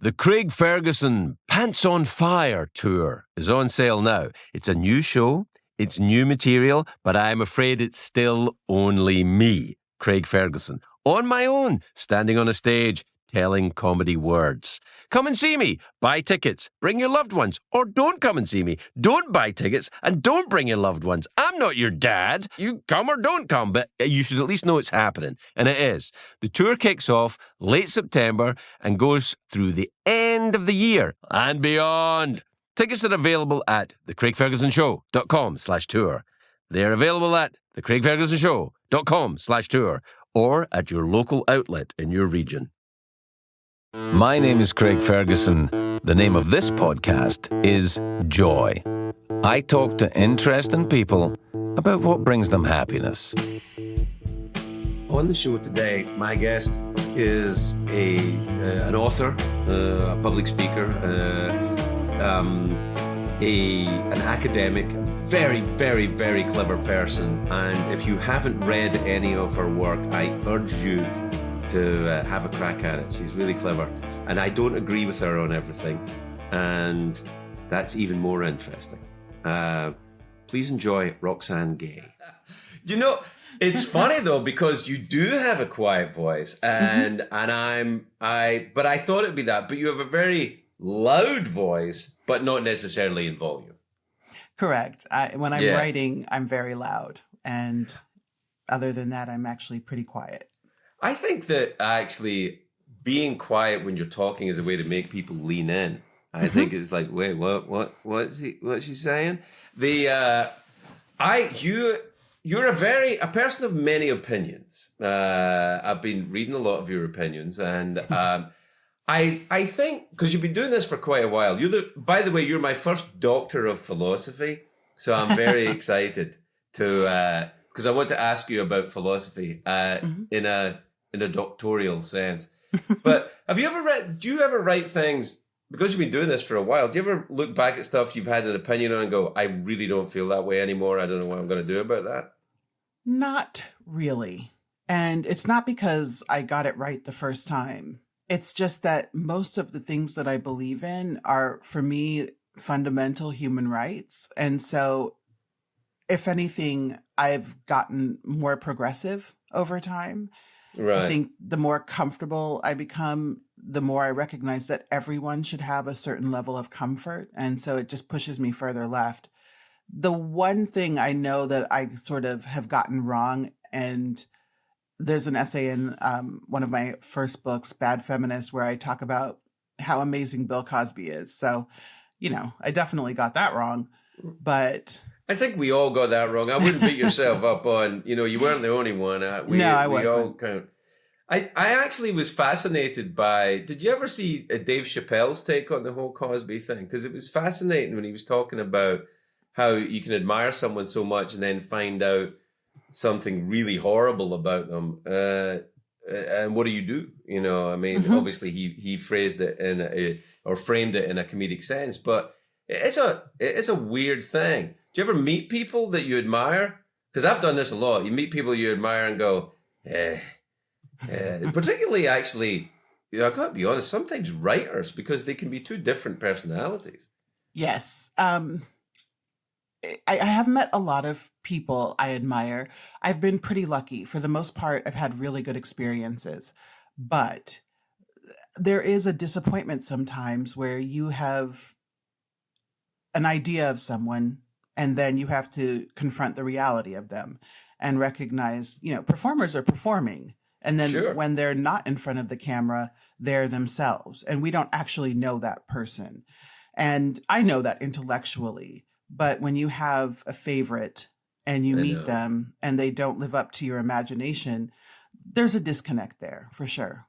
The Craig Ferguson Pants on Fire tour is on sale now. It's a new show, it's new material, but I'm afraid it's still only me, Craig Ferguson, on my own, standing on a stage, telling comedy words. Come and see me. Buy tickets. Bring your loved ones. Or don't come and see me. Don't buy tickets and don't bring your loved ones. I'm not your dad. You come or don't come, but you should at least know it's happening. And it is. The tour kicks off late September and goes through the end of the year and beyond. Tickets are available at thecraigfergusonshow.com/tour. They're available at thecraigfergusonshow.com/tour or at your local outlet in your region. My name is Craig Ferguson. The name of this podcast is Joy. I talk to interesting people about what brings them happiness. On the show today, my guest is an author, a public speaker, an academic, very, very, very clever person. And if you haven't read any of her work, I urge you to have a crack at it. She's really clever. And I don't agree with her on everything. And that's even more interesting. Please enjoy Roxane Gay. You know, it's funny though, because you do have a quiet voice but I thought it'd be that, but you have a very loud voice, but not necessarily in volume. Correct. When I'm writing, I'm very loud. And other than that, I'm actually pretty quiet. I think that actually being quiet when you're talking is a way to make people lean in. I think it's like, wait, what's she saying? You're a person of many opinions. I've been reading a lot of your opinions, and I think because you've been doing this for quite a while. By the way, you're my first doctor of philosophy, so I'm very excited to because I want to ask you about philosophy in a doctoral sense. But do you ever write things, because you've been doing this for a while, do you ever look back at stuff you've had an opinion on and go, I really don't feel that way anymore, I don't know what I'm going to do about that? Not really. And it's not because I got it right the first time. It's just that most of the things that I believe in are, for me, fundamental human rights. And so, if anything, I've gotten more progressive over time. Right. I think the more comfortable I become, the more I recognize that everyone should have a certain level of comfort. And so it just pushes me further left. The one thing I know that I sort of have gotten wrong, and there's an essay in one of my first books, BAD FEMINIST, where I talk about how amazing Bill Cosby is. So, I definitely got that wrong. But I think we all got that wrong. I wouldn't beat yourself up on, you weren't the only one. I wasn't. I actually was fascinated by, did you ever see Dave Chappelle's take on the whole Cosby thing? Because it was fascinating when he was talking about how you can admire someone so much and then find out something really horrible about them. And what do you do? Obviously he phrased it framed it in a comedic sense, but it's a weird thing. Do you ever meet people that you admire? Because I've done this a lot. You meet people you admire and go, particularly, actually, I gotta be honest, sometimes writers, because they can be two different personalities. Yes. I have met a lot of people I admire. I've been pretty lucky. For the most part, I've had really good experiences. But there is a disappointment sometimes where you have an idea of someone, and then you have to confront the reality of them and recognize, performers are performing. And then when they're not in front of the camera, they're themselves. And we don't actually know that person. And I know that intellectually. But when you have a favorite and you meet them and they don't live up to your imagination, there's a disconnect there for sure.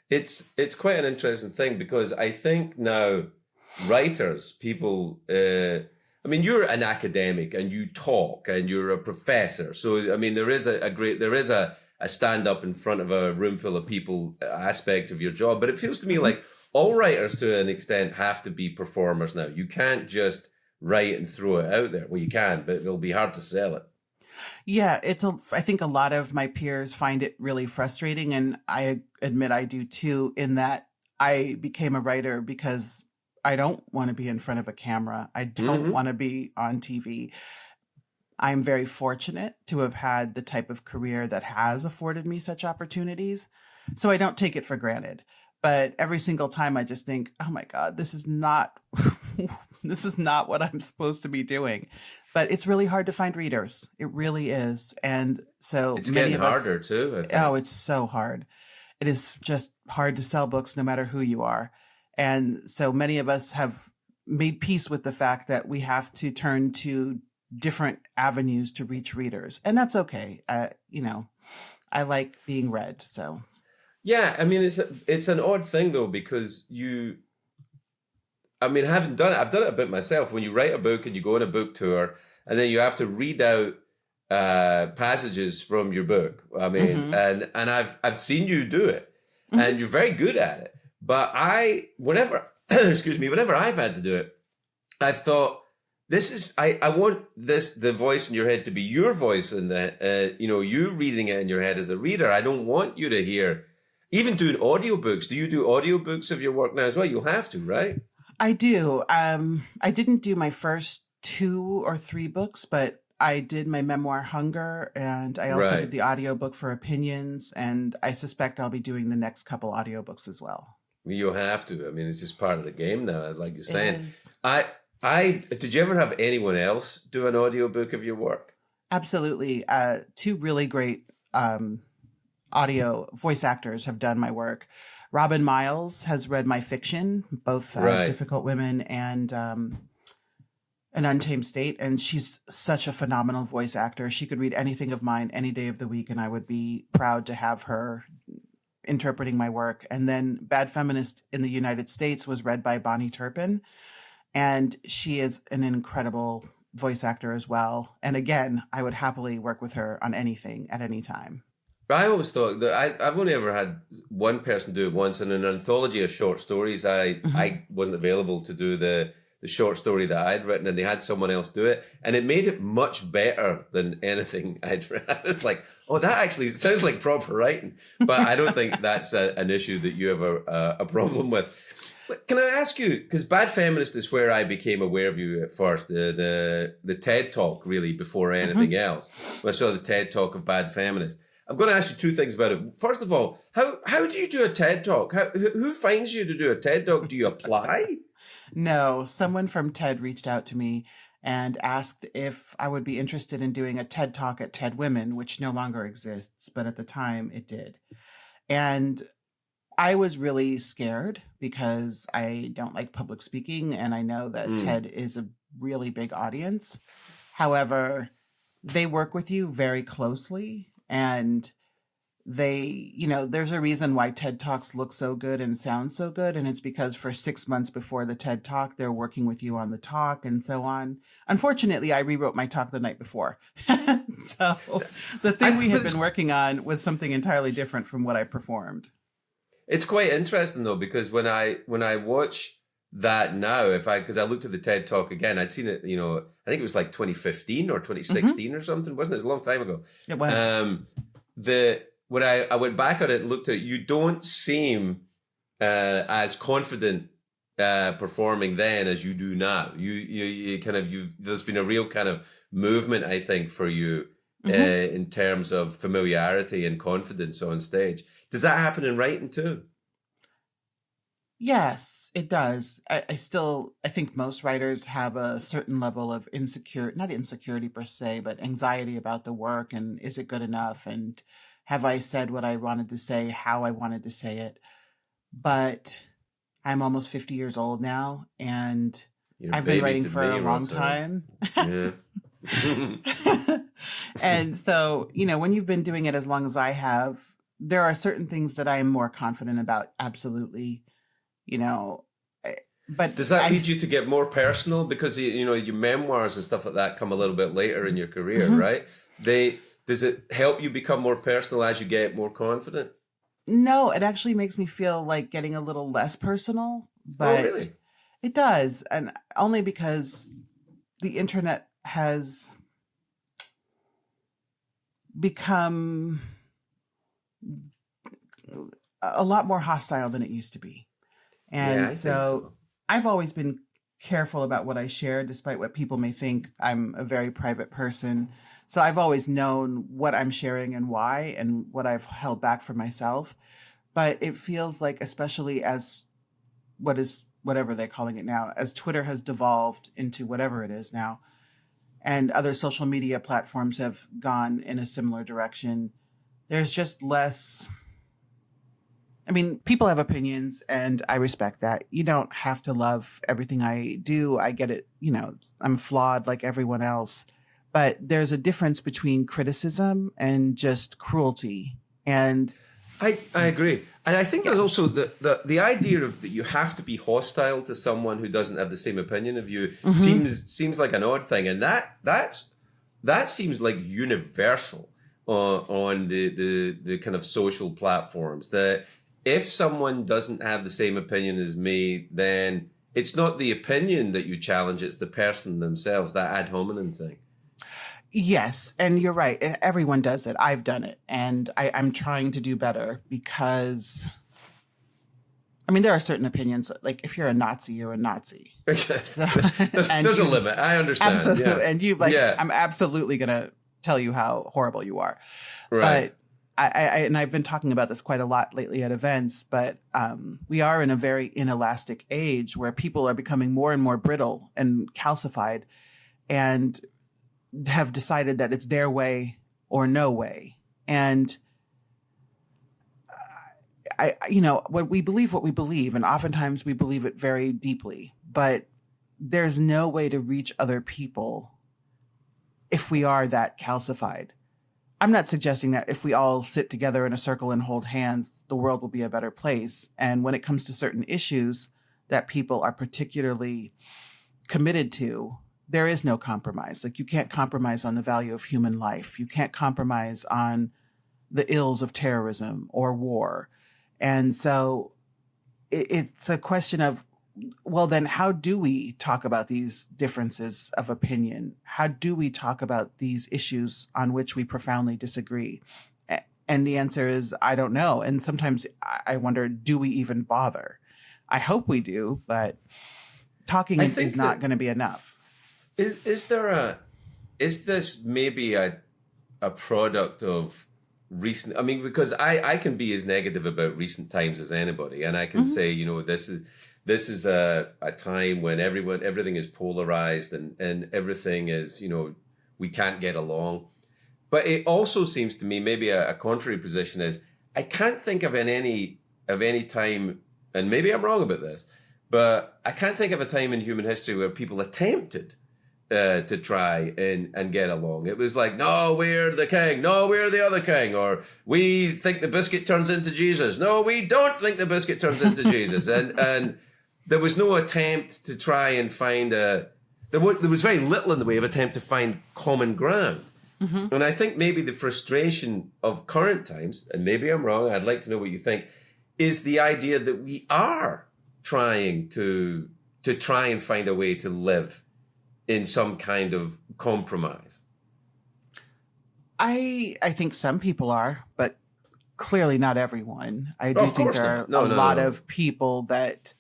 It's quite an interesting thing, because I think now writers, people, you're an academic and you talk and you're a professor. So, there is a stand up in front of a room full of people aspect of your job. But it feels to me like all writers to an extent have to be performers now. You can't just write and throw it out there. Well, you can, but it'll be hard to sell it. Yeah, I think a lot of my peers find it really frustrating, and I admit I do too, in that I became a writer because I don't want to be in front of a camera. I don't want to be on TV. I'm very fortunate to have had the type of career that has afforded me such opportunities. So I don't take it for granted. But every single time I just think, oh my God, this is not this is not what I'm supposed to be doing. But it's really hard to find readers. It really is. And so It's many getting of us, harder too, I think. oh, it's so hard. It is just hard to sell books no matter who you are. And so many of us have made peace with the fact that we have to turn to different avenues to reach readers. And that's okay. I like being read. So Yeah, I mean, it's an odd thing though, because I mean, I've done it a bit myself. When you write a book and you go on a book tour, and then you have to read out passages from your book. I mean, and I've seen you do it, and you're very good at it. But whenever excuse me, whenever I've had to do it, I've thought, I want the voice in your head to be your voice, and you reading it in your head as a reader. I don't want you to hear. Even doing audiobooks. Do you do audiobooks of your work now as well? You'll have to, right? I do. I didn't do my first 2 or 3 books, but I did my memoir Hunger, and I also did the audiobook for Opinions, and I suspect I'll be doing the next couple audiobooks as well. You'll have to. I mean, it's just part of the game now, like you're saying. Did you ever have anyone else do an audiobook of your work? Absolutely. 2 really great audio voice actors have done my work. Robin Miles has read my fiction, both Difficult Women and An Untamed State, and she's such a phenomenal voice actor. She could read anything of mine any day of the week, and I would be proud to have her interpreting my work. And then Bad Feminist in the United States was read by Bonnie Turpin, and she is an incredible voice actor as well. And again, I would happily work with her on anything at any time. I always thought that I've only ever had one person do it once in an anthology of short stories. I wasn't available to do the short story that I'd written, and they had someone else do it, and it made it much better than anything I'd read. It's like, oh, that actually sounds like proper writing. But I don't think that's an issue that you have a problem with. Can I ask you, because Bad Feminist is where I became aware of you at first, the TED Talk, really, before anything else. When I saw the TED Talk of Bad Feminist. I'm going to ask you 2 things about it. First of all, how do you do a TED Talk? Who finds you to do a TED Talk? Do you apply? No, someone from TED reached out to me and asked if I would be interested in doing a TED Talk at TED Women, which no longer exists, but at the time it did. And I was really scared because I don't like public speaking, and I know that TED is a really big audience. However, they work with you very closely, and there's a reason why TED Talks look so good and sound so good, and it's because for 6 months before the TED Talk, they're working with you on the talk and so on. Unfortunately, I rewrote my talk the night before. So the thing we had been working on was something entirely different from what I performed. It's quite interesting though, because when I watch that now, because I looked at the TED Talk again, I'd seen it, I think it was like 2015 or 2016 or something, wasn't it? It was a long time ago. It was. When I went back on it and looked at it, you don't seem as confident performing then as you do now. There's been a real kind of movement, I think, for you in terms of familiarity and confidence on stage. Does that happen in writing too? Yes, it does. I think most writers have a certain level of not insecurity per se, but anxiety about the work, and is it good enough? And have I said what I wanted to say, how I wanted to say it? But I'm almost 50 years old now, and I've been writing for a long time. Yeah. And so, when you've been doing it as long as I have, there are certain things that I am more confident about. Absolutely. But does that lead you to get more personal? Because, your memoirs and stuff like that come a little bit later in your career, right? Does it help you become more personal as you get more confident? No, it actually makes me feel like getting a little less personal, but really? It does. And only because the internet has become a lot more hostile than it used to be. And I think so. I've always been careful about what I share, despite what people may think. I'm a very private person. So I've always known what I'm sharing and why, and what I've held back for myself. But it feels like, especially as whatever they're calling it now, as Twitter has devolved into whatever it is now, and other social media platforms have gone in a similar direction, there's just less. I mean, people have opinions, and I respect that. You don't have to love everything I do. I get it. I'm flawed like everyone else. But there's a difference between criticism and just cruelty. And I agree. And I think there's also the idea of that you have to be hostile to someone who doesn't have the same opinion of you seems like an odd thing. And that seems like universal on the kind of social platforms, that if someone doesn't have the same opinion as me, then it's not the opinion that you challenge, it's the person themselves, that ad hominem thing. Yes, and you're right. Everyone does it. I've done it. And I'm trying to do better because, I mean, there are certain opinions, like if you're a Nazi, you're a Nazi. So, there's a limit. I understand. Absolutely. Yeah. And I'm absolutely going to tell you how horrible you are. Right. But and I've been talking about this quite a lot lately at events, but we are in a very inelastic age where people are becoming more and more brittle and calcified, and have decided that it's their way or no way. And when we believe what we believe, and oftentimes we believe it very deeply, but there's no way to reach other people if we are that calcified. I'm not suggesting that if we all sit together in a circle and hold hands, the world will be a better place. And when it comes to certain issues that people are particularly committed to, there is no compromise. Like, you can't compromise on the value of human life. You can't compromise on the ills of terrorism or war. And so it's a question of, well, then how do we talk about these differences of opinion? How do we talk about these issues on which we profoundly disagree? And the answer is, I don't know. And sometimes I wonder, do we even bother? I hope we do, but talking is not going to be enough. Is this maybe a product of recent? I mean, because I can be as negative about recent times as anybody, and I can say, this is a time when everything is polarized and everything is, we can't get along. But it also seems to me, maybe a contrary position is, I can't think of any time, and maybe I'm wrong about this, but I can't think of a time in human history where people attempted to try and get along. It was like, no, we're the king. No, we're the other king. Or we think the biscuit turns into Jesus. No, we don't think the biscuit turns into Jesus. And there was no attempt to try and find there was very little in the way of attempt to find common ground. Mm-hmm. And I think maybe the frustration of current times, and maybe I'm wrong, I'd like to know what you think, is the idea that we are trying to try and find a way to live in some kind of compromise. I think some people are, but clearly not everyone. I do think there are a lot of people that...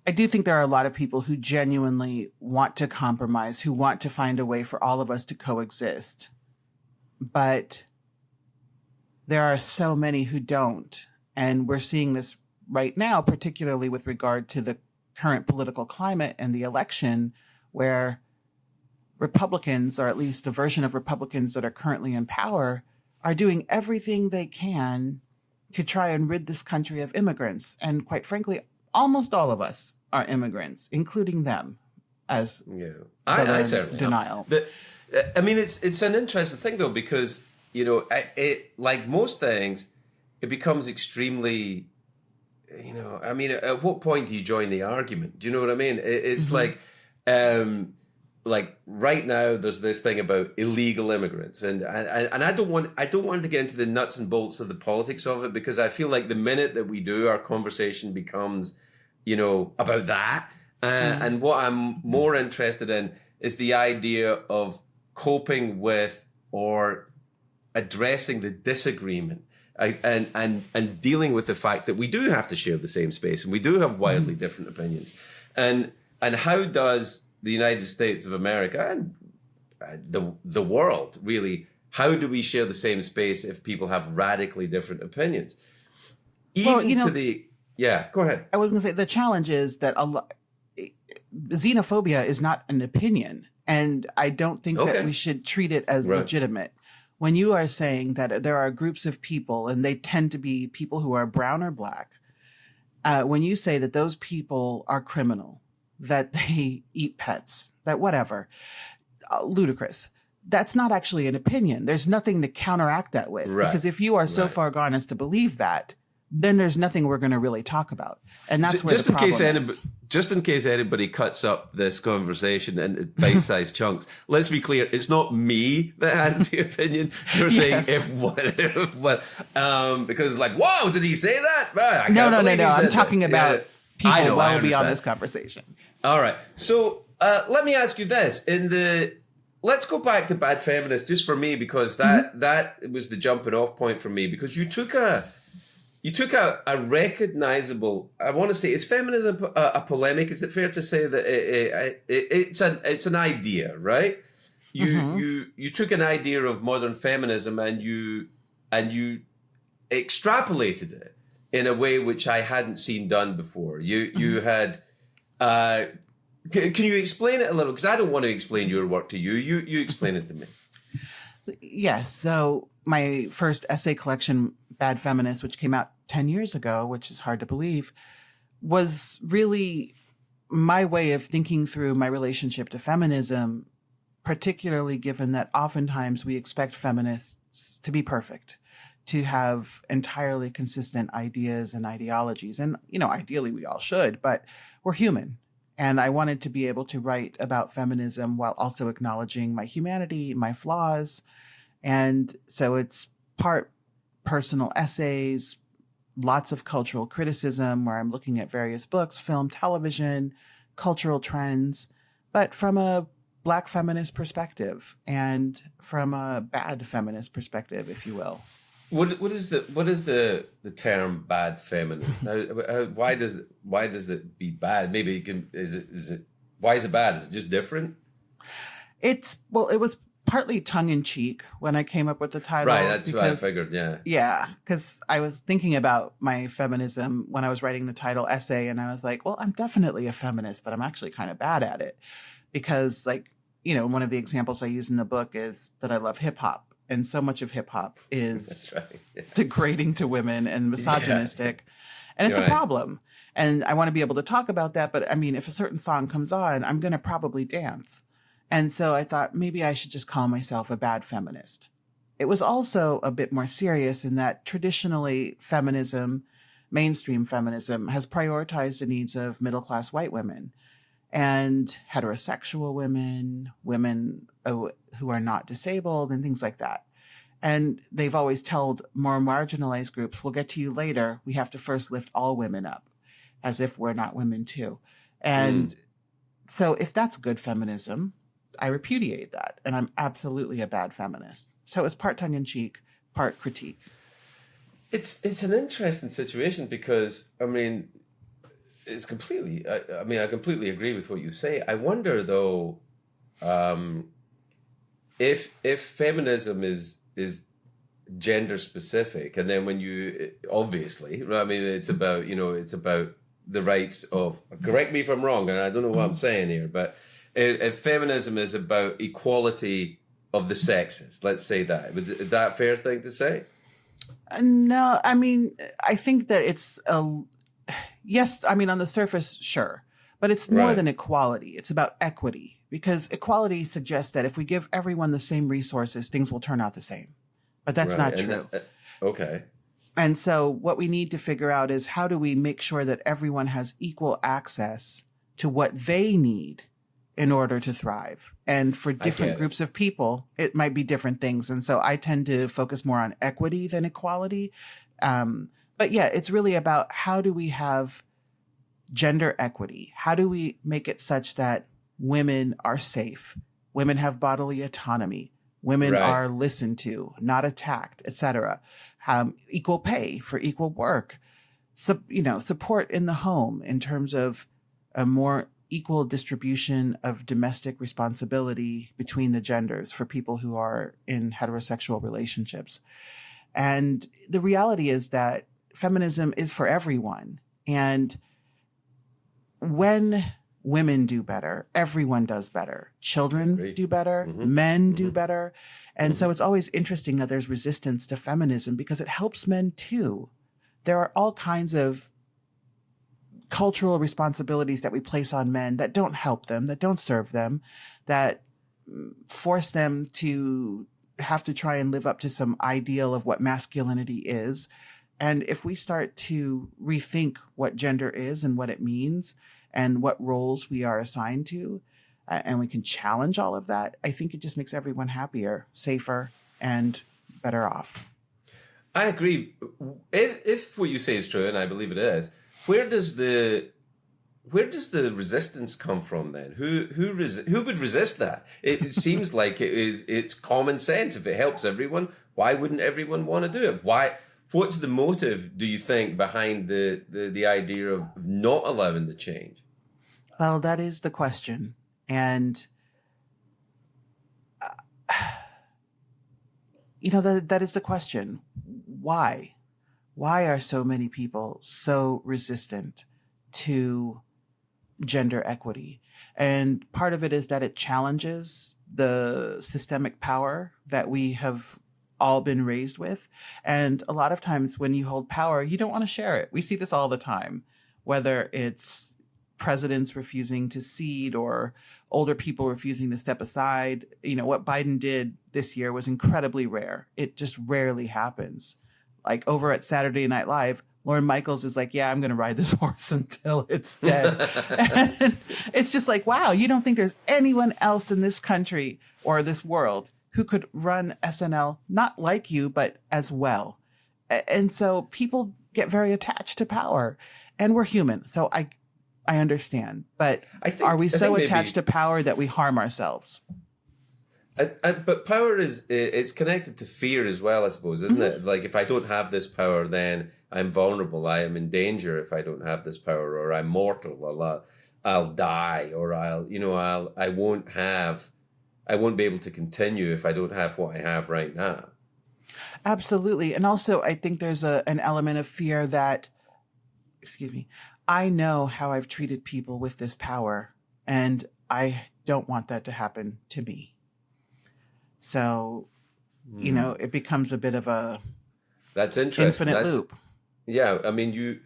I do think there are a lot of people who genuinely want to compromise, who want to find a way for all of us to coexist. But there are so many who don't. And we're seeing this right now, particularly with regard to the current political climate and the election, where Republicans, or at least a version of Republicans that are currently in power, are doing everything they can to try and rid this country of immigrants. And quite frankly, almost all of us are immigrants, including them, as I certainly denial. I mean, it's an interesting thing, though, because, like most things, it becomes extremely, I mean, at what point do you join the argument? Do you know what I mean? It's mm-hmm. Like right now, there's this thing about illegal immigrants, and I don't want to get into the nuts and bolts of the politics of it, because I feel like the minute that we do, our conversation becomes, about that. And what I'm more interested in is the idea of coping with or addressing the disagreement and dealing with the fact that we do have to share the same space and we do have wildly different opinions. And how does the United States of America and the world really, how do we share the same space if people have radically different opinions? Go ahead. I was going to say the challenge is that xenophobia is not an opinion, and I don't think that we should treat it as legitimate. When you are saying that there are groups of people, and they tend to be people who are brown or black, when you say that those people are criminal, that they eat pets, that whatever, ludicrous. That's not actually an opinion. There's nothing to counteract that with. Right. Because if you are so far gone as to believe that, then there's nothing we're going to really talk about. And that's where the problem is. Just in case anybody cuts up this conversation into bite-sized chunks, let's be clear, it's not me that has the opinion. You're saying because like, whoa, did he say that? No. I'm talking about people well beyond this conversation. All right. So let me ask you this. Let's go back to Bad Feminist just for me, because that was the jumping off point for me, because you took a recognizable, I want to say, is feminism a polemic? Is it fair to say that it's an idea, right? You took an idea of modern feminism and you extrapolated it in a way which I hadn't seen done before. You had, can you explain it a little? Because I don't want to explain your work to you. You explain it to me. Yes. So my first essay collection, Bad Feminist, which came out 10 years ago, which is hard to believe, was really my way of thinking through my relationship to feminism, particularly given that oftentimes we expect feminists to be perfect, to have entirely consistent ideas and ideologies. And, ideally we all should, but we're human. And I wanted to be able to write about feminism while also acknowledging my humanity, my flaws. And so it's part personal essays, lots of cultural criticism where I'm looking at various books, film, television, cultural trends, but from a Black feminist perspective and from a bad feminist perspective, if you will. What is the term bad feminist? Why does it be bad? Maybe you can, is it why is it bad? Is it just different? It was partly tongue in cheek when I came up with the title. Right, that's what I figured, yeah. Yeah, because I was thinking about my feminism when I was writing the title essay, and I was like, well, I'm definitely a feminist, but I'm actually kind of bad at it. Because, one of the examples I use in the book is that I love hip hop. And so much of hip hop is degrading to women and misogynistic. Yeah. And it's a problem. And I want to be able to talk about that. But if a certain song comes on, I'm going to probably dance. And so I thought maybe I should just call myself a bad feminist. It was also a bit more serious in that traditionally feminism, mainstream feminism, has prioritized the needs of middle-class white women and heterosexual women who are not disabled and things like that. And they've always told more marginalized groups, we'll get to you later. We have to first lift all women up, as if we're not women too. And so if that's good feminism, I repudiate that. And I'm absolutely a bad feminist. So it's part tongue-in-cheek, part critique. It's an interesting situation because, it's completely, I completely agree with what you say. I wonder, though, if feminism is gender specific, and then when you, obviously, it's about the rights of, correct me if I'm wrong, and I don't know what I'm saying here, but if feminism is about equality of the sexes, let's say that, is that a fair thing to say? No, I think that it's yes, on the surface, sure. But it's more than equality. It's about equity. Because equality suggests that if we give everyone the same resources, things will turn out the same. But that's not true. Okay. And so what we need to figure out is how do we make sure that everyone has equal access to what they need in order to thrive. And for different groups of people, it might be different things. And so I tend to focus more on equity than equality. But yeah, it's really about how do we have gender equity? How do we make it such that women are safe? Women have bodily autonomy. Women Right. are listened to, not attacked, etc. Equal pay for equal work. Support in the home in terms of a more equal distribution of domestic responsibility between the genders for people who are in heterosexual relationships. And the reality is that feminism is for everyone. And when women do better, everyone does better. Children do better, men do better. And so it's always interesting that there's resistance to feminism because it helps men too. There are all kinds of cultural responsibilities that we place on men that don't help them, that don't serve them, that force them to have to try and live up to some ideal of what masculinity is. And if we start to rethink what gender is and what it means and what roles we are assigned to, and we can challenge all of that, I think it just makes everyone happier, safer, and better off. I agree. If what you say is true, and I believe it is, where does the resistance come from then? Who would resist that? It seems like it's common sense. If it helps everyone, why wouldn't everyone want to do it? What's the motive, do you think, behind the idea of not allowing the change? Well, that is the question. And, that is the question. Why? Why are so many people so resistant to gender equity? And part of it is that it challenges the systemic power that we have all been raised with. And a lot of times when you hold power, you don't want to share it. We see this all the time, whether it's presidents refusing to cede or older people refusing to step aside. What Biden did this year was incredibly rare. It just rarely happens. Like over at Saturday Night Live, Lorne Michaels is like, yeah, I'm going to ride this horse until it's dead. And it's just like, wow, you don't think there's anyone else in this country or this world who could run SNL, not like you, but as well. And so people get very attached to power, and we're human. So I understand, but are we so attached to power that we harm ourselves? But power it's connected to fear as well, I suppose, isn't it? Like, if I don't have this power, then I'm vulnerable. I am in danger if I don't have this power, or I'm mortal, or I'll die, or I won't be able to continue if I don't have what I have right now. Absolutely. And also, I think there's an element of fear that, I know how I've treated people with this power, and I don't want that to happen to me. So, it becomes a bit of a infinite loop. Yeah, I mean, you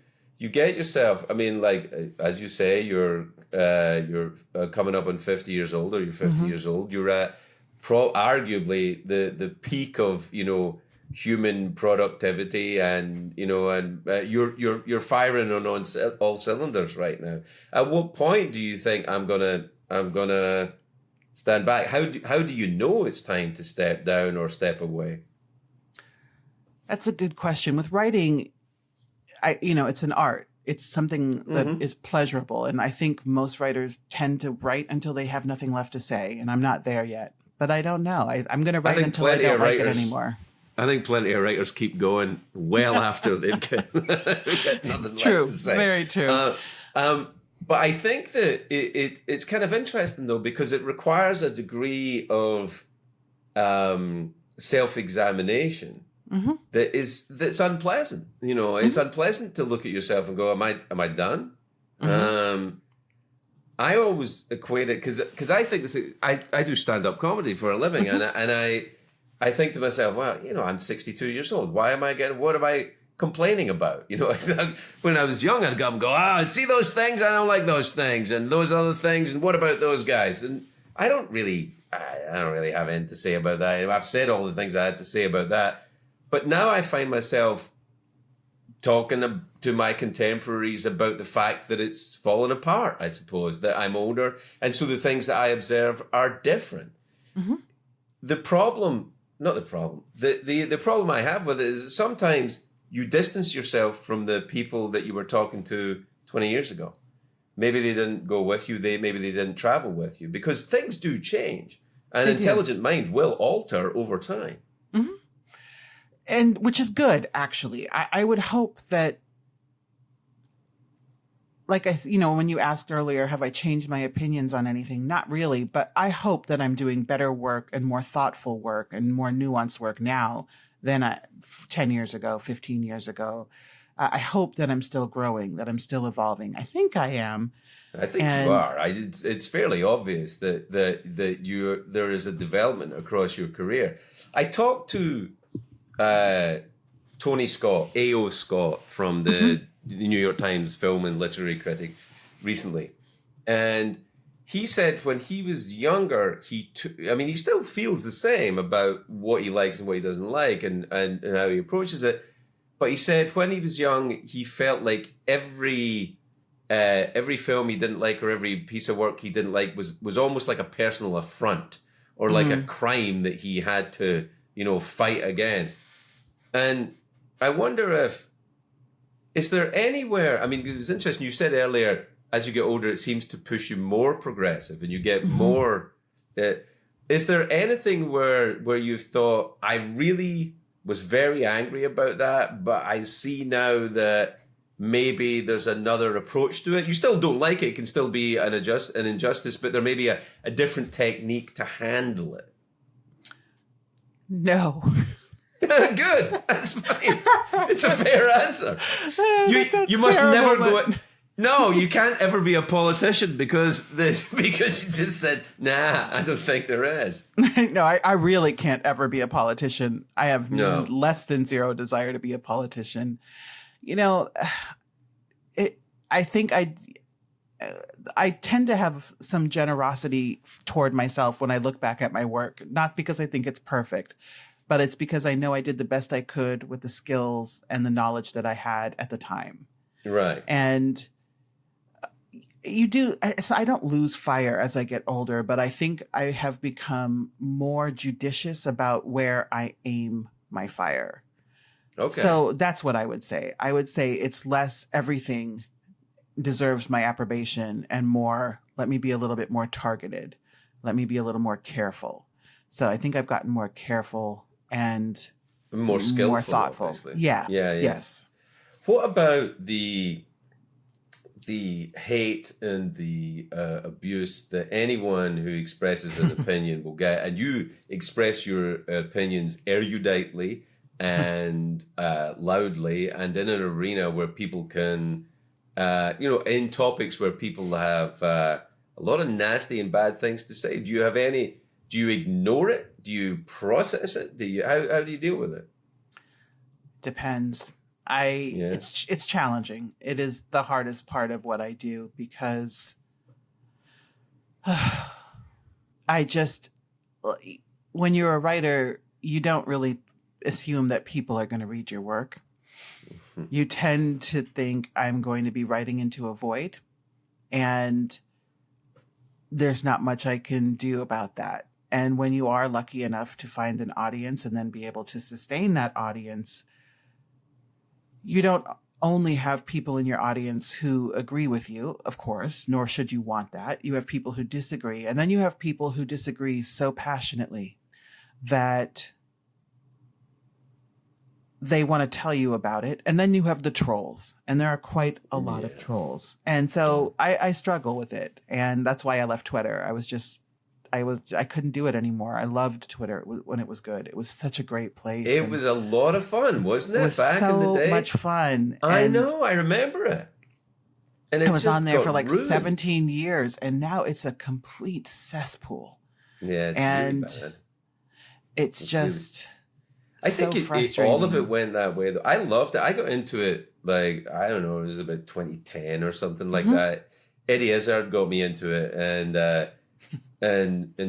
get yourself. I mean, like, as you say, you're coming up on 50 years old, or you're 50 years old. You're at arguably the peak of human productivity, and you're firing on all cylinders right now. At what point do you think I'm gonna stand back? How do you know it's time to step down or step away? That's a good question. With writing, it's an art. It's something that is pleasurable. And I think most writers tend to write until they have nothing left to say. And I'm not there yet. But I don't know. I'm going to write until I don't like it anymore. I think plenty of writers keep going well after they've got nothing true, left to say. Very true. But I think that it's kind of interesting, though, because it requires a degree of self-examination that's unpleasant. It's unpleasant to look at yourself and go, am I done? I always equate it because I think I do stand-up comedy for a living, and I think to myself, well, I'm 62 years old. What am I complaining about? When I was young, I'd come and go, see those things? I don't like those things, and those other things, and what about those guys? And I don't really have anything to say about that. I've said all the things I had to say about that. But now I find myself talking to my contemporaries about the fact that it's fallen apart, I suppose, that I'm older. And so the things that I observe are different. The problem I have with it is sometimes you distance yourself from the people that you were talking to 20 years ago. Maybe they didn't go with you. Maybe they didn't travel with you, because things do change. An They intelligent mind will alter over time. do. And which is good, actually. I would hope that, like when you asked earlier, have I changed my opinions on anything? Not really, but I hope that I'm doing better work and more thoughtful work and more nuanced work now than 10 years ago, 15 years ago. I hope that I'm still growing, that I'm still evolving. I think I am. I think you are. It's fairly obvious that there is a development across your career. I talked to Tony Scott, A.O. Scott, from the New York Times film and literary critic recently. And he said when he was younger, he still feels the same about what he likes and what he doesn't like and how he approaches it. But he said when he was young, he felt like every film he didn't like or every piece of work he didn't like was almost like a personal affront or like a crime that he had to, fight against. And I wonder is there anywhere, it was interesting, you said earlier, as you get older, it seems to push you more progressive and you get more, is there anything where you've thought, I really was very angry about that, but I see now that maybe there's another approach to it? You still don't like it. It can still be an injustice, but there may be a different technique to handle it. No. Good. That's fine. It's a fair answer. You must never go. No, you can't ever be a politician because you just said, nah, I don't think there is. No, I really can't ever be a politician. I have less than zero desire to be a politician. I think I tend to have some generosity toward myself when I look back at my work, not because I think it's perfect, but it's because I know I did the best I could with the skills and the knowledge that I had at the time. Right. And I don't lose fire as I get older, but I think I have become more judicious about where I aim my fire. Okay. So that's what I would say. I would say it's less everything deserves my approbation and more, let me be a little bit more targeted. Let me be a little more careful. So I think I've gotten more careful and more skillful, more thoughtful. Obviously. Yeah. Yes. What about the hate and the abuse that anyone who expresses an opinion will get? And you express your opinions eruditely and loudly and in an arena where people can, in topics where people have a lot of nasty and bad things to say. Do you ignore it? Do you process it? How do you deal with it? Depends. It's challenging. It is the hardest part of what I do because when you're a writer, you don't really assume that people are going to read your work. You tend to think I'm going to be writing into a void, and there's not much I can do about that. And when you are lucky enough to find an audience and then be able to sustain that audience, you don't only have people in your audience who agree with you, of course, nor should you want that. You have people who disagree. And then you have people who disagree so passionately that they want to tell you about it. And then you have the trolls. And there are quite a lot of trolls. And so I struggle with it. And that's why I left Twitter. I couldn't do it anymore. I loved Twitter when it was good. It was such a great place. It was a lot of fun, wasn't it? It was back in the day? So much fun. I know. I remember it. And I was on there for like ruined. 17 years, and now it's a complete cesspool. Yeah, it's and really bad. It's just I think frustrating. All of it went that way. Though. I loved it. I got into it like, I don't know, it was about 2010 or something like that. Eddie Izzard got me into it and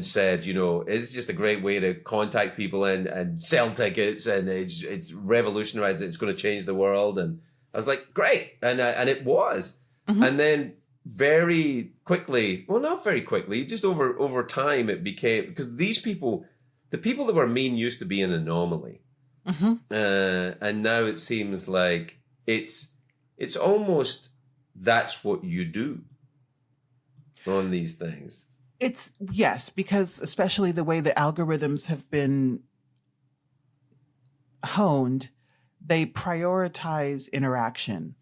said, it's just a great way to contact people and sell tickets, and it's revolutionary. It's going to change the world. And I was like, great. And it was. And then very quickly, well, not very quickly, just over time, it became, because these people, the people that were mean used to be an anomaly. And now it seems like it's almost, that's what you do on these things. Yes, because especially the way the algorithms have been honed, they prioritize interaction.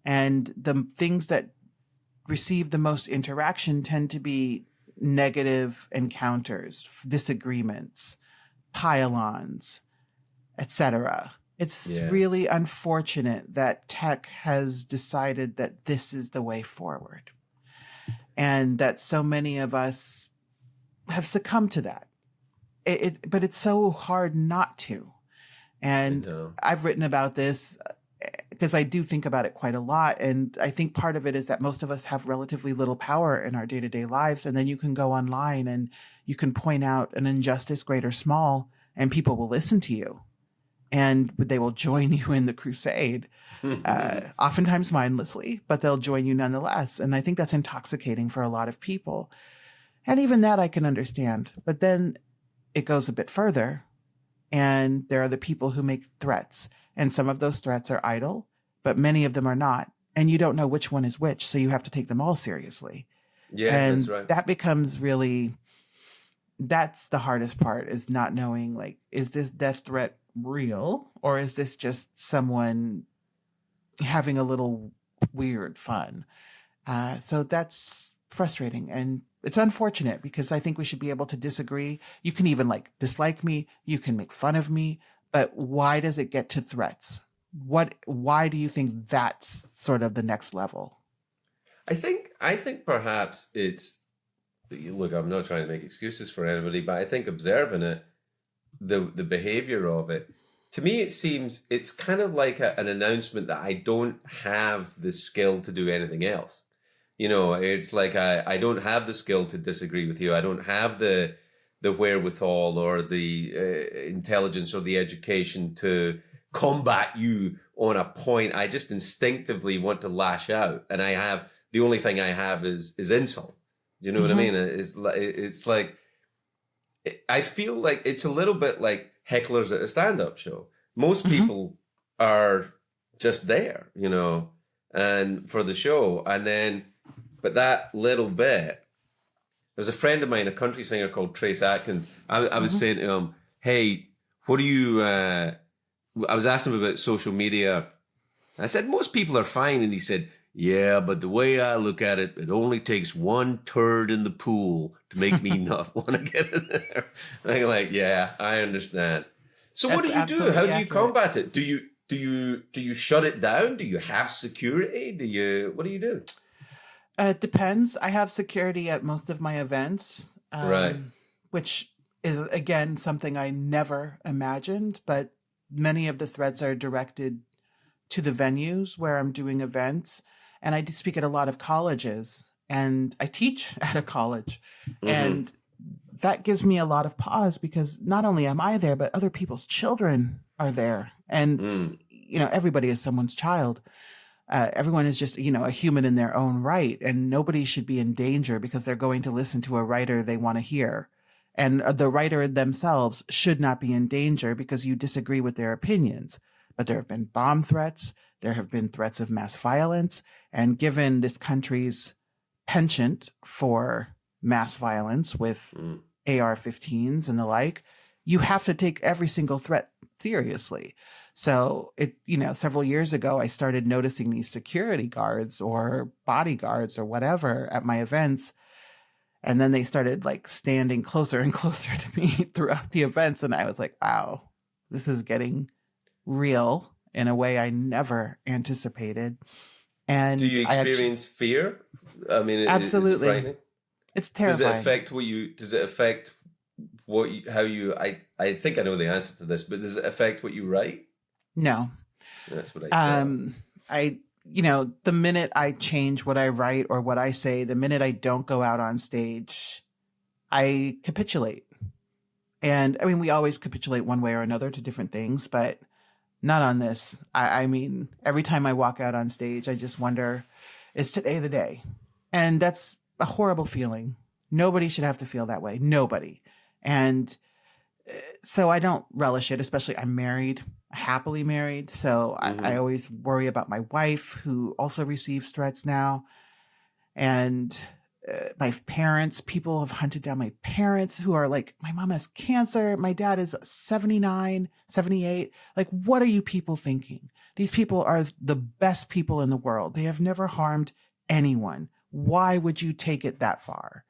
And the things that receive the most interaction tend to be negative encounters, disagreements, pile-ons, etc. It's Yeah. really unfortunate that tech has decided that this is the way forward, and that so many of us have succumbed to that. But it's so hard not to. I And know. I've written about this because I do think about it quite a lot. And I think part of it is that most of us have relatively little power in our day-to-day lives. And then you can go online and you can point out an injustice, great or small, and people will listen to you and they will join you in the crusade, oftentimes mindlessly, but they'll join you nonetheless. And I think that's intoxicating for a lot of people. And even that I can understand. But then it goes a bit further. And there are the people who make threats. And some of those threats are idle, but many of them are not. And you don't know which one is which. So you have to take them all seriously. Yeah, that's And right. that becomes really, that's the hardest part, is not knowing, like, is this death threat real? Or is this just someone having a little weird fun? So that's frustrating. And it's unfortunate because I think we should be able to disagree. You can even like dislike me. You can make fun of me. But why does it get to threats? Why do you think that's sort of the next level? I think perhaps it's, look, I'm not trying to make excuses for anybody, but I think observing it, the behavior of it, to me it seems it's kind of like an announcement that I don't have the skill to do anything else. It's like I don't have the skill to disagree with you. I don't have the wherewithal or the intelligence or the education to combat you on a point. I just instinctively want to lash out, and the only thing I have is insult. Do you know what I mean? It's like, I feel like it's a little bit like hecklers at a stand-up show. Most people are just there, and for the show, and then. But that little bit, there's a friend of mine, a country singer called Trace Atkins. I was saying to him, hey, what do you, I was asking him about social media. I said, most people are fine. And he said, yeah, but the way I look at it, it only takes one turd in the pool to make me not want to get in there. And I'm like, yeah, I understand. So what That's do you do? How do you accurate. combat it? Do you shut it down? Do you have security? What do you do? It depends. I have security at most of my events, Right. which is, again, something I never imagined, but many of the threats are directed to the venues where I'm doing events. And I do speak at a lot of colleges, and I teach at a college. And that gives me a lot of pause because not only am I there, but other people's children are there. And, everybody is someone's child. Everyone is just, a human in their own right, and nobody should be in danger because they're going to listen to a writer they want to hear. And the writer themselves should not be in danger because you disagree with their opinions. But there have been bomb threats. There have been threats of mass violence. And given this country's penchant for mass violence with AR-15s and the like, you have to take every single threat seriously. So several years ago, I started noticing these security guards or bodyguards or whatever at my events. And then they started like standing closer and closer to me throughout the events. And I was like, wow, this is getting real in a way I never anticipated. And do you experience fear? I mean, absolutely. Is it frightening? It's terrifying. Does it affect I think I know the answer to this, but does it affect what you write? No. That's what I thought. The minute I change what I write or what I say, the minute I don't go out on stage, I capitulate. And I mean, we always capitulate one way or another to different things, but not on this. I mean, every time I walk out on stage, I just wonder, is today the day? And that's a horrible feeling. Nobody should have to feel that way. Nobody. And so I don't relish it, especially I'm married, happily married. So I always worry about my wife, who also receives threats now. And my parents, people have hunted down my parents who are like, my mom has cancer. My dad is 79, 78. Like, what are you people thinking? These people are the best people in the world. They have never harmed anyone. Why would you take it that far?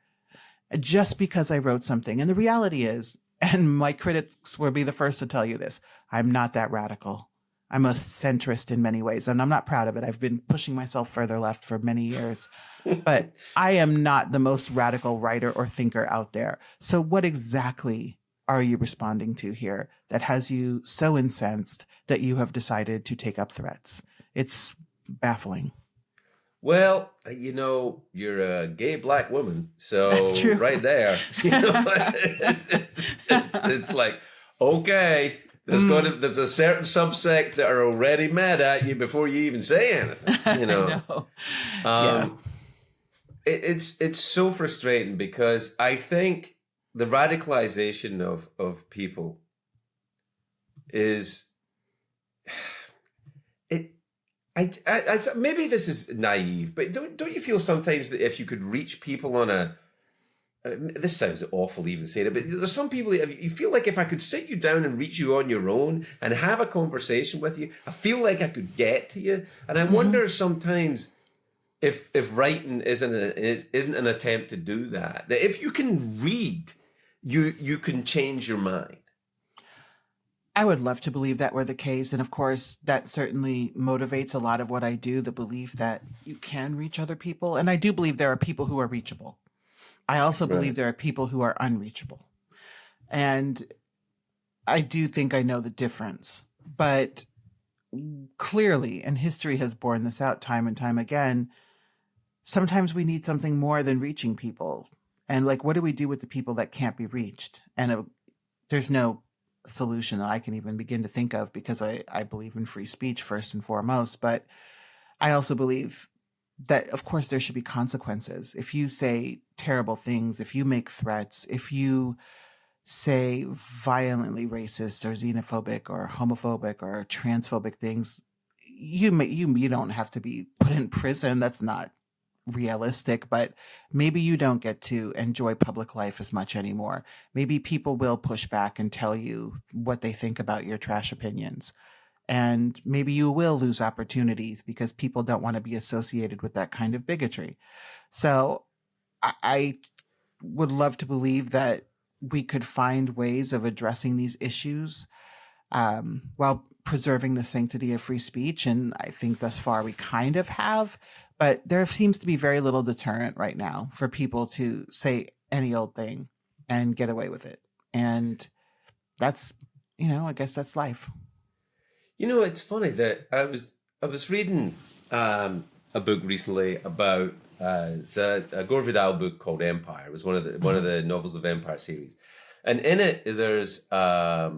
Just because I wrote something. And the reality is, and my critics will be the first to tell you this, I'm not that radical. I'm a centrist in many ways, and I'm not proud of it. I've been pushing myself further left for many years, but I am not the most radical writer or thinker out there. So what exactly are you responding to here that has you so incensed that you have decided to take up threats? It's baffling. Well, you know, you're a gay black woman, so That's true. right there, you know, it's like, okay, there's a certain subsect that are already mad at you before you even say anything, you know. Yeah. It's so frustrating because I think the radicalization of people is it. I maybe this is naive, but don't you feel sometimes that if you could reach people on a this sounds awful even saying it, but there's some people you feel like if I could sit you down and reach you on your own and have a conversation with you, I feel like I could get to you. And I wonder sometimes if writing isn't an attempt to do that. That if you can read, you can change your mind. I would love to believe that were the case. And of course, that certainly motivates a lot of what I do, the belief that you can reach other people. And I do believe there are people who are reachable. I also believe there are people who are unreachable. And I do think I know the difference. But clearly, and history has borne this out time and time again, sometimes we need something more than reaching people. And like, what do we do with the people that can't be reached? And there's no solution that I can even begin to think of because I believe in free speech first and foremost. But I also believe that, of course, there should be consequences. If you say terrible things, if you make threats, if you say violently racist or xenophobic or homophobic or transphobic things, you don't have to be put in prison. That's not realistic, but maybe you don't get to enjoy public life as much anymore. Maybe people will push back and tell you what they think about your trash opinions. And maybe you will lose opportunities because people don't want to be associated with that kind of bigotry. So I would love to believe that we could find ways of addressing these issues while preserving the sanctity of free speech. And I think thus far we kind of have, but there seems to be very little deterrent right now for people to say any old thing and get away with it. And that's, I guess that's life. You know, it's funny that I was reading a book recently about it's a Gore Vidal book called Empire. It was one of the novels of Empire series, and in it there's a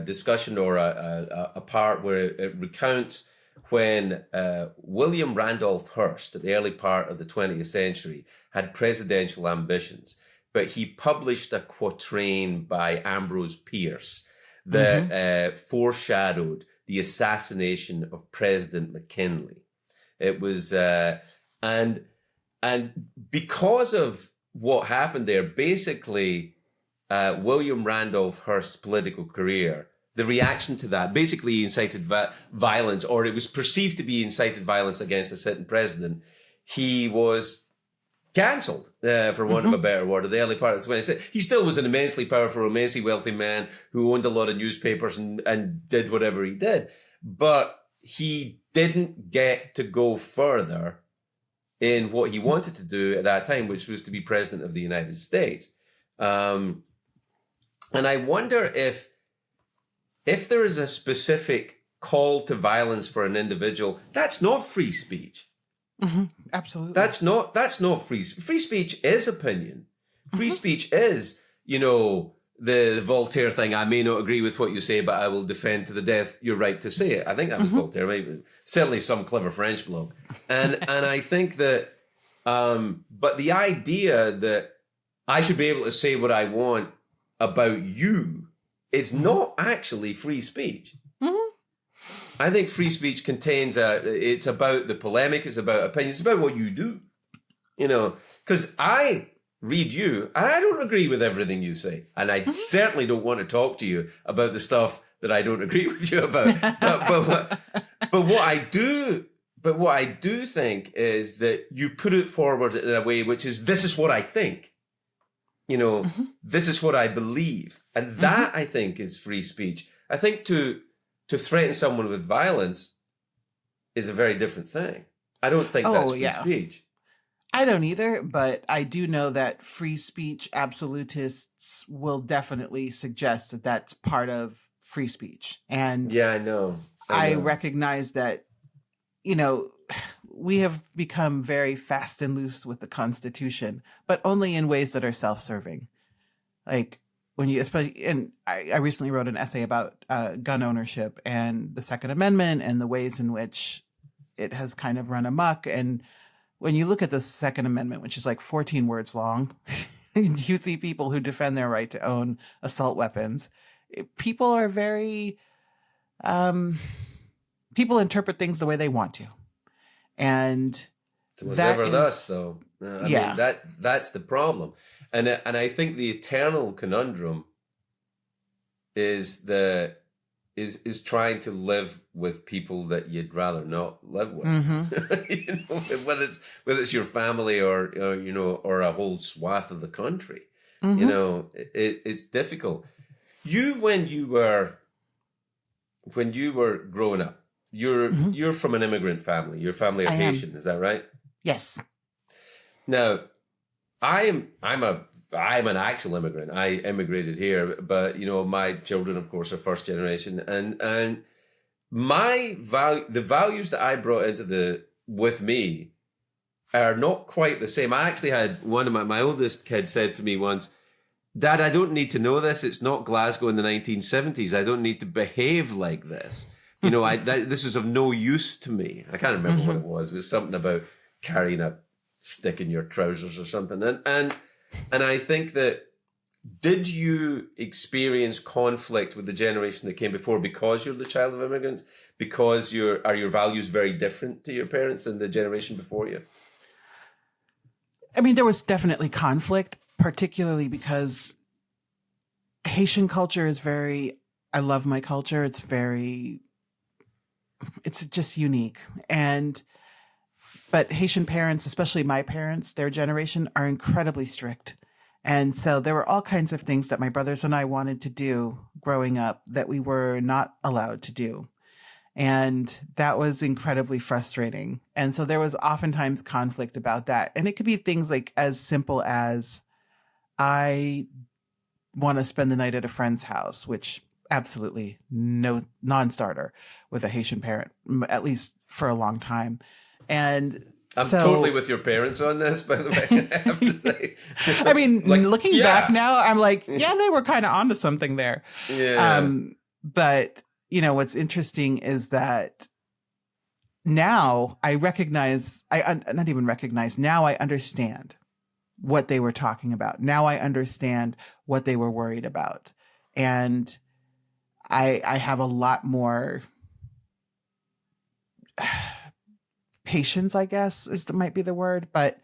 discussion or a part where it recounts when William Randolph Hearst, at the early part of the 20th century, had presidential ambitions, but he published a quatrain by Ambrose Bierce that foreshadowed the assassination of President McKinley. It was, and because of what happened there, basically, William Randolph Hearst's political career, the reaction to that basically incited violence, or it was perceived to be incited violence against the sitting president. He was cancelled, for want of a better word, at the early part of the 20th century. He still was an immensely powerful, immensely wealthy man who owned a lot of newspapers and did whatever he did. But he didn't get to go further in what he wanted to do at that time, which was to be president of the United States. And I wonder if there is a specific call to violence for an individual, that's not free speech. Absolutely. That's not free speech is opinion. Free speech is, the Voltaire thing. I may not agree with what you say, but I will defend to the death your right to say it. I think that was Voltaire, maybe certainly some clever French bloke. And I think that but the idea that I should be able to say what I want about you is not actually free speech. I think free speech contains it's about the polemic, it's about opinion, it's about what you do. You know, because I read you and I don't agree with everything you say. And I certainly don't want to talk to you about the stuff that I don't agree with you about. But what I do think is that you put it forward in a way which is, this is what I think. You know, this is what I believe. And that, I think, is free speech. I think to threaten someone with violence is a very different thing. I don't think that's free speech. I don't either, but I do know that free speech absolutists will definitely suggest that that's part of free speech. And yeah, I know. I recognize that, you know, we have become very fast and loose with the Constitution, but only in ways that are self-serving. Like when you, especially, and I recently wrote an essay about gun ownership and the Second Amendment and the ways in which it has kind of run amok. And when you look at the Second Amendment, which is like 14 words long, you see people who defend their right to own assault weapons. People are very, people interpret things the way they want to. And it was never thus, though. I mean, that's the problem. And I think the eternal conundrum is trying to live with people that you'd rather not live with. You know, whether it's your family or you know, or a whole swath of the country. You know, it's difficult. When you were growing up, you're from an immigrant family. Your family are Haitian, is that right? Yes. Now, I'm an actual immigrant. I immigrated here, but you know, my children, of course, are first generation, and the values that I brought with me are not quite the same. I actually had one of my oldest kid said to me once, "Dad, I don't need to know this. It's not Glasgow in the 1970s. I don't need to behave like this. You know, this is of no use to me." I can't remember what it was. It was something about carrying a stick in your trousers or something. And I think that, did you experience conflict with the generation that came before because you're the child of immigrants? Because are your values very different to your parents than the generation before you? I mean, there was definitely conflict, particularly because Haitian culture is I love my culture. It's just unique. But Haitian parents, especially my parents, their generation, are incredibly strict. And so there were all kinds of things that my brothers and I wanted to do growing up that we were not allowed to do. And that was incredibly frustrating. And so there was oftentimes conflict about that. And it could be things like as simple as, I want to spend the night at a friend's house, which absolutely no non-starter with a Haitian parent, at least for a long time. And I'm totally with your parents on this, by the way, I have to say. I mean, looking back now, I'm like, yeah, they were kind of onto something there. Yeah. But, you know, what's interesting is that now I now I understand what they were talking about. Now I understand what they were worried about. And I have a lot more patience, I guess, might be the word. But,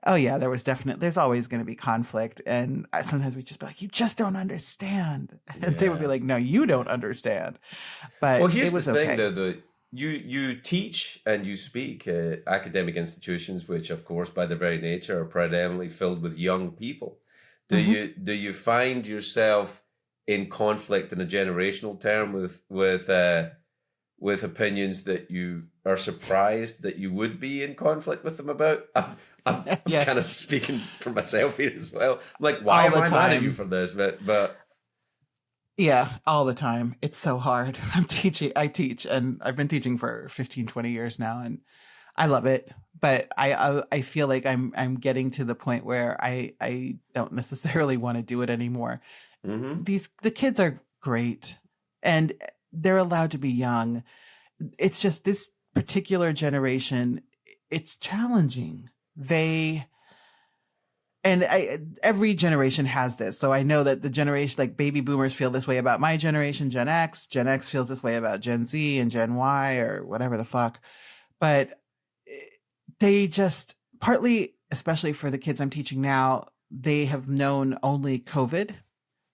oh yeah, there's always going to be conflict. And sometimes we just be like, you just don't understand. And they would be like, no, you don't understand. But here's it was the thing, okay. though, you teach and you speak at academic institutions, which, of course, by their very nature, are predominantly filled with young people. Do you find yourself in conflict in a generational term with opinions that you are surprised that you would be in conflict with them about? I'm Yes. kind of speaking for myself here as well. I'm like, why am I mad at you for this? But yeah, all the time. It's so hard. I teach, and I've been teaching for 15, 20 years now, and I love it. But I feel like I'm getting to the point where I don't necessarily want to do it anymore. The kids are great, and they're allowed to be young. It's just this particular generation, it's challenging. Every generation has this. So I know that the generation, like baby boomers, feel this way about my generation, Gen X feels this way about Gen Z and Gen Y or whatever the fuck. But they just, partly especially for the kids I'm teaching now, they have known only COVID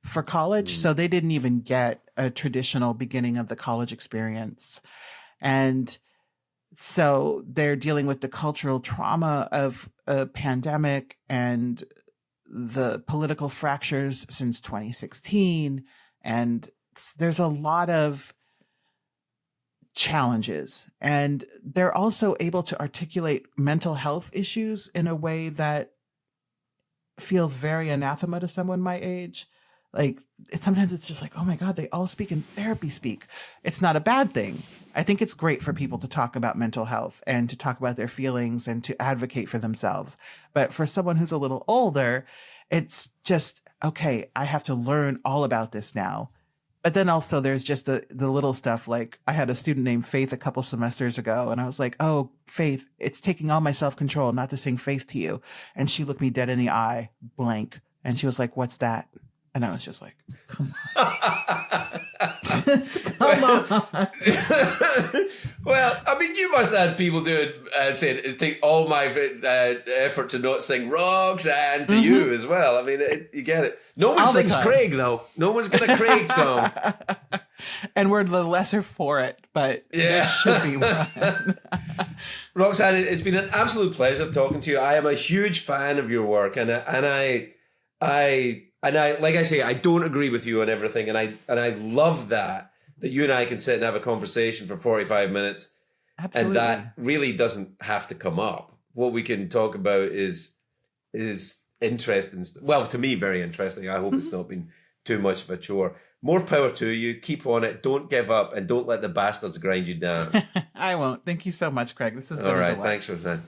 for college. So they didn't even get a traditional beginning of the college experience. And so they're dealing with the cultural trauma of a pandemic and the political fractures since 2016. And there's a lot of challenges. And they're also able to articulate mental health issues in a way that feels very anathema to someone my age. Like, sometimes it's just like, oh my God, they all speak in therapy speak. It's not a bad thing. I think it's great for people to talk about mental health and to talk about their feelings and to advocate for themselves. But for someone who's a little older, it's just, okay, I have to learn all about this now. But then also there's just the little stuff. Like, I had a student named Faith a couple semesters ago, and I was like, oh, Faith, it's taking all my self-control not to sing Faith to you. And she looked me dead in the eye, blank. And she was like, what's that? And I was just like, come on. Just come on. Well, I mean, you must have had people doing saying, take all my effort to not sing Roxane to you as well. I mean, you get it. No one sings Craig, though. No one's got a Craig song. And we're the lesser for it, but there should be one. Roxane, it's been an absolute pleasure talking to you. I am a huge fan of your work, and I like I say, I don't agree with you on everything, and I love that you and I can sit and have a conversation for 45 minutes. Absolutely. And that really doesn't have to come up. What we can talk about is interesting. Well, to me, very interesting. I hope it's not been too much of a chore. More power to you. Keep on it. Don't give up, and don't let the bastards grind you down. I won't. Thank you so much, Craig. This has been all right. a delight. Thanks, Roxane.